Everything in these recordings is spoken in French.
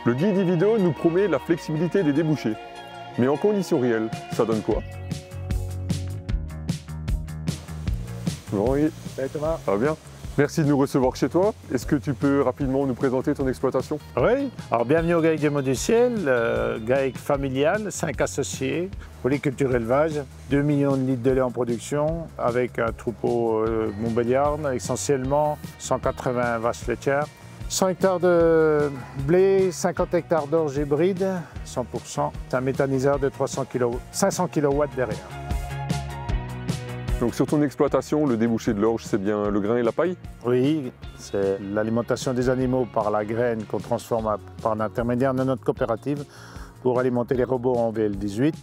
Le guide e-vidéo nous promet la flexibilité des débouchés. Mais en conditions réelles, ça donne quoi? Bonjour Henri. Salut Thomas. Ça va bien? Merci de nous recevoir chez toi. Est-ce que tu peux rapidement nous présenter ton exploitation? Oui, alors bienvenue au GAEC des Monts du Ciel, GAEC familial, 5 associés, polyculture élevage, 2 millions de litres de lait en production, avec un troupeau Montbéliarde, essentiellement 180 vaches laitières, 100 hectares de blé, 50 hectares d'orge hybride, 100%. C'est un méthaniseur de 500 kW derrière. Donc sur ton exploitation, le débouché de l'orge, c'est bien le grain et la paille? Oui, c'est l'alimentation des animaux par la graine qu'on transforme par l'intermédiaire de notre coopérative pour alimenter les robots en VL18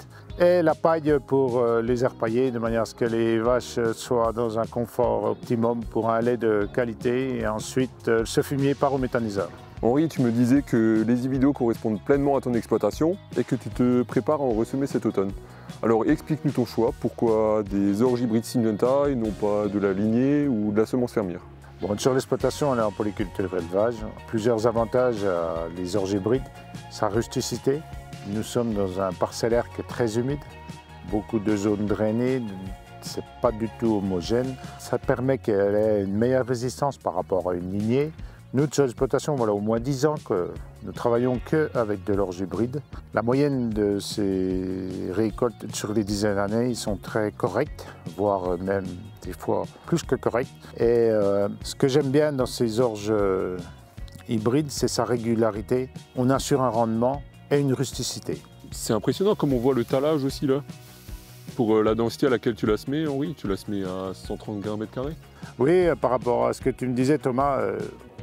et la paille pour les aires paillées de manière à ce que les vaches soient dans un confort optimum pour un lait de qualité et ensuite ce fumier part au méthaniseur. Henri, tu me disais que les e-vidéos correspondent pleinement à ton exploitation et que tu te prépares à en ressemer cet automne. Alors explique-nous ton choix, pourquoi des orges hybrides Syngenta et non pas de la lignée ou de la semence fermière? Bon, sur l'exploitation, on est en polyculture élevage. Plusieurs avantages à les orges hybrides. Sa rusticité. Nous sommes dans un parcellaire qui est très humide, beaucoup de zones drainées, c'est pas du tout homogène. Ça permet qu'elle ait une meilleure résistance par rapport à une lignée. Nous, sur l'exploitation, voilà au moins 10 ans que nous travaillons qu'avec de l'orge hybride. La moyenne de ces récoltes sur les 10 années, ils sont très corrects, voire même des fois plus que corrects. Et ce que j'aime bien dans ces orges hybrides, c'est sa régularité. On assure un rendement et une rusticité. C'est impressionnant comme on voit le talage aussi là. Pour la densité à laquelle tu la semais, Henri, tu la semais à 130 grammes mètre carré? Oui, par rapport à ce que tu me disais Thomas,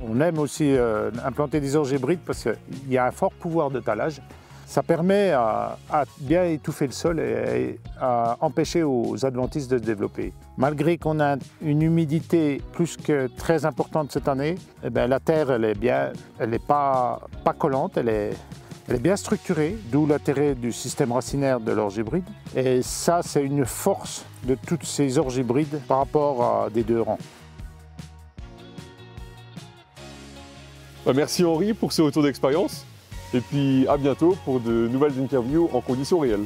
on aime aussi implanter des orges hybrides parce qu'il y a un fort pouvoir de talage. Ça permet à bien étouffer le sol et à empêcher aux adventices de se développer. Malgré qu'on a une humidité plus que très importante cette année, eh bien, la terre elle est pas collante, elle est bien structurée, d'où l'intérêt du système racinaire de l'orge hybride. Et ça, c'est une force de toutes ces orges hybrides par rapport à des deux rangs. Merci Henri pour ce retour d'expérience et puis à bientôt pour de nouvelles interviews en conditions réelles.